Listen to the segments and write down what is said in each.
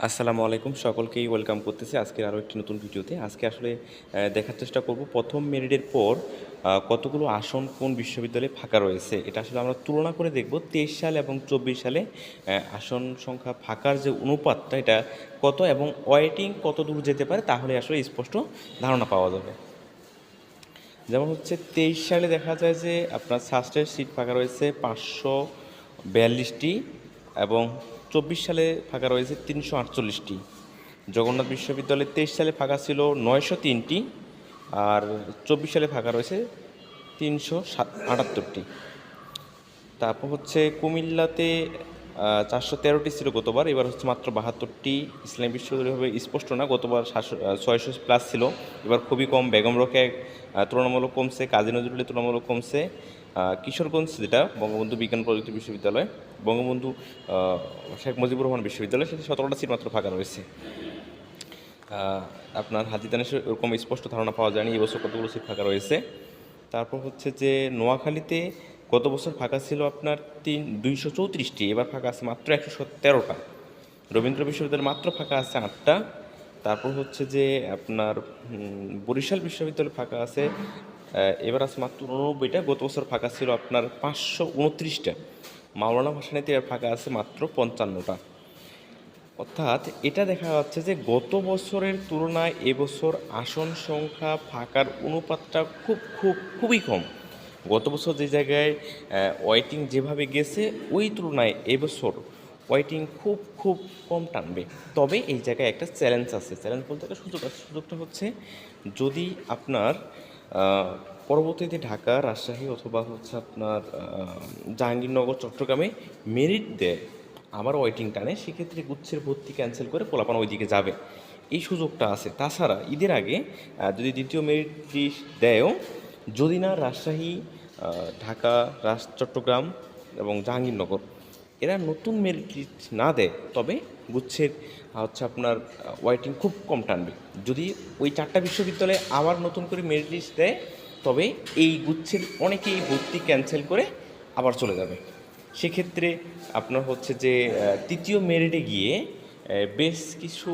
আসসালামু আলাইকুম, সকলকেই ওয়েলকাম করতেছি আজকের আরও একটি নতুন ভিডিওতে। আজকে আসলে দেখার চেষ্টা করব প্রথম মেরিটের পর কতগুলো আসন কোন বিশ্ববিদ্যালয়ে ফাঁকা রয়েছে। এটা আসলে আমরা তুলনা করে দেখব 23 সাল এবং 24 সালে আসন সংখ্যা ফাঁকার যে অনুপাতটা এটা কত এবং ওয়েটিং কত দূর যেতে পারে, তাহলে আসলে স্পষ্ট ধারণা পাওয়া যাবে। যেমন হচ্ছে 23 সালে দেখা যায় যে আপনার সাস্টের সিট ফাঁকা রয়েছে 542টি এবং 24 সালে ফাঁকা রয়েছে 348টি। জগন্নাথ বিশ্ববিদ্যালয়ে 23 সালে ফাঁকা ছিল 903টি আর 24 সালে ফাঁকা রয়েছে 378টি। তারপর হচ্ছে কুমিল্লাতে 413টি ছিল গতবার, এবার হচ্ছে মাত্র 72টি। ইসলামী বিশ্ববিদ্যালয়ভাবে স্পষ্ট না, গতবার 600+ ছিল, এবার খুবই কম। বেগম রোকেয়া তুলনামূলক কমছে, কাজী নজরুলের তুলনামূলক কমছে। কিশোরগঞ্জ যেটা বঙ্গবন্ধু বিজ্ঞান প্রযুক্তি বিশ্ববিদ্যালয়, বঙ্গবন্ধু শেখ মুজিবুর রহমান বিশ্ববিদ্যালয়, সেটা 17টা সিট মাত্র ফাঁকা রয়েছে। আপনার হাজীদানের ওরকম স্পষ্ট ধারণা পাওয়া যায়নি এবছর কতগুলো সিট ফাঁকা রয়েছে। তারপর হচ্ছে যে নোয়াখালীতে গত বছর ফাঁকা ছিল আপনার 234টি, এবার ফাঁকা আছে মাত্র 113টা। রবীন্দ্র বিশ্ববিদ্যালয় মাত্র ফাঁকা আছে 8টা। তারপর হচ্ছে যে আপনার বরিশাল বিশ্ববিদ্যালয় ফাঁকা আছে এবার আছে মাত্র 89টা, গত বছর ফাঁকা ছিল আপনার 529টা। মাওলানা ভাসানীতে এবার ফাঁকা আছে মাত্র 55টা। অর্থাৎ এটা দেখা যাচ্ছে যে গত বছরের তুলনায় এবছর আসন সংখ্যা ফাঁকার অনুপাতটা খুবই কম। গত বছর যে জায়গায় ওয়েটিং যেভাবে গেছে ওই তুলনায় এবছর ওয়েটিং খুব কম টানবে। তবে এই জায়গায় একটা চ্যালেঞ্জ আছে, চ্যালেঞ্জ বলতে একটা সুযোগ আছে। সুযোগটা হচ্ছে যদি আপনার পরবর্তীতে ঢাকা, রাজশাহী অথবা হচ্ছে আপনার জাহাঙ্গীরনগর, চট্টগ্রামে মেরিট দেয় আবার ওয়েটিং টানে, সেক্ষেত্রে গুচ্ছের ভর্তি ক্যান্সেল করে পোলাপান ওইদিকে যাবে, এই সুযোগটা আছে। তাছাড়া ঈদের আগে যদি দ্বিতীয় মেরিট লিস্ট দেয়ও, যদি না রাজশাহী, ঢাকা, চট্টগ্রাম এবং জাহাঙ্গীরনগর এরা নতুন মেরিট লিস্ট না দেয়, তবে গুচ্ছের হচ্ছে আপনার ওয়েটিং খুব কম টানবে। যদি ওই 4টা বিশ্ববিদ্যালয়ে আবার নতুন করে মেরিট লিস্ট দেয়, তবে এই গুচ্ছের অনেকেই ভর্তি ক্যান্সেল করে আবার চলে যাবে। সেক্ষেত্রে আপনার হচ্ছে যে তৃতীয় মেরিটে গিয়ে বেশ কিছু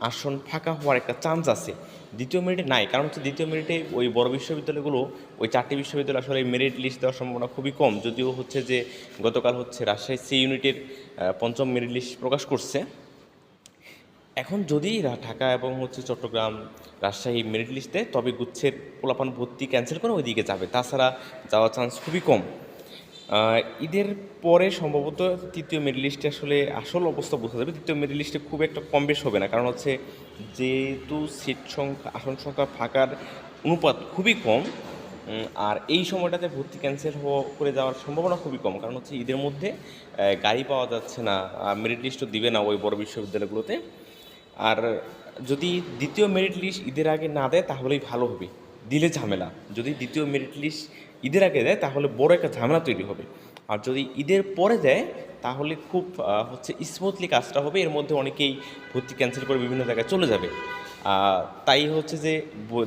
আসন ফাঁকা হওয়ার একটা চান্স আছে, দ্বিতীয় মেরিটে নাই। কারণ হচ্ছে দ্বিতীয় মেরিটে ওই বড় বিশ্ববিদ্যালয়গুলো, ওই 4টি বিশ্ববিদ্যালয় আসলে মেরিট লিস্ট দেওয়ার সম্ভাবনা খুবই কম। যদিও হচ্ছে যে গতকাল হচ্ছে রাজশাহী সি ইউনিটের 5ম মেরিট লিস্ট প্রকাশ করছে। এখন যদি ঢাকা এবং হচ্ছে চট্টগ্রাম, রাজশাহী মেরিট লিস্ট দেয়, তবে গুচ্ছের পোলাপান ভর্তি ক্যান্সেল করে ওইদিকে যাবে, তাছাড়া যাওয়ার চান্স খুবই কম। ঈদের পরে সম্ভবত তৃতীয় মেরিট লিস্টে আসলে আসল অবস্থা বোঝা যাবে। তৃতীয় মেরিট লিস্টে খুব একটা কম বেশ হবে না, কারণ হচ্ছে যেহেতু সিট সংখ্যা, আসন সংখ্যা ফাঁকার অনুপাত খুবই কম, আর এই সময়টাতে ভর্তি ক্যান্সেল করে যাওয়ার সম্ভাবনা খুবই কম। কারণ হচ্ছে ঈদের মধ্যে গাড়ি পাওয়া যাচ্ছে না, মেরিট লিস্টও দিবে না ওই বড় বিশ্ববিদ্যালয়গুলোতে। আর যদি দ্বিতীয় মেরিট লিস্ট ঈদের আগে না দেয় তাহলেই ভালো হবে, দিলে ঝামেলা। যদি দ্বিতীয় মেরিট লিস্ট ঈদের আগে দেয় তাহলে বড় একটা ঝামেলা তৈরি হবে। আর যদি ঈদের পরে দেয় তাহলে খুব হচ্ছে স্মুথলি কাজটা হবে, এর মধ্যে অনেকেই ভর্তি ক্যান্সেল করে বিভিন্ন জায়গায় চলে যাবে। তাই হচ্ছে যে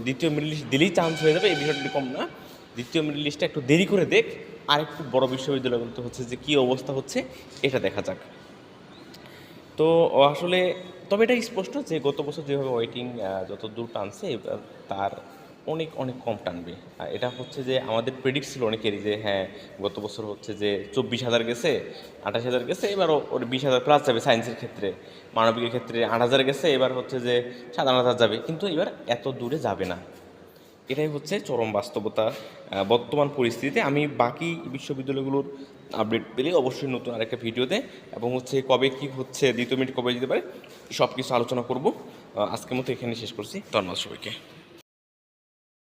দ্বিতীয় মেরিট লিস্ট দিলেই চান্স হয়ে যাবে, এই বিষয়টি কম না। দ্বিতীয় মেরিট লিস্টটা একটু দেরি করে দেখ, আর একটু বড় বিশ্ববিদ্যালয়গুলোতে হচ্ছে যে কী অবস্থা হচ্ছে এটা দেখা যাক। তো আসলে তবে এটা স্পষ্ট যে গত বছর যেভাবে ওয়েটিং যত দূর টানছে এবার তার অনেক কম টানবে। এটা হচ্ছে যে আমাদের প্রেডিক্ট ছিল অনেকেরই যে হ্যাঁ গত বছর হচ্ছে যে 24,000 গেছে, 28,000 গেছে, এবার ওর 20,000+ যাবে। সায়েন্সের ক্ষেত্রে, মানবিকের ক্ষেত্রে 8,000 গেছে, এবার হচ্ছে যে 57,000 যাবে, কিন্তু এবার এত দূরে যাবে না। এটাই হচ্ছে চরম বাস্তবতা বর্তমান পরিস্থিতিতে। আমি বাকি বিশ্ববিদ্যালয়গুলোর আপডেট পেলে অবশ্যই নতুন আরেকটা ভিডিওতে, এবং হচ্ছে কবে কী হচ্ছে, দ্বিতীয় মিনিট কবে দিতে পারে, সব কিছু আলোচনা করব। আজকের মতো এখানে শেষ করছি। ধন্যবাদ সবাইকে।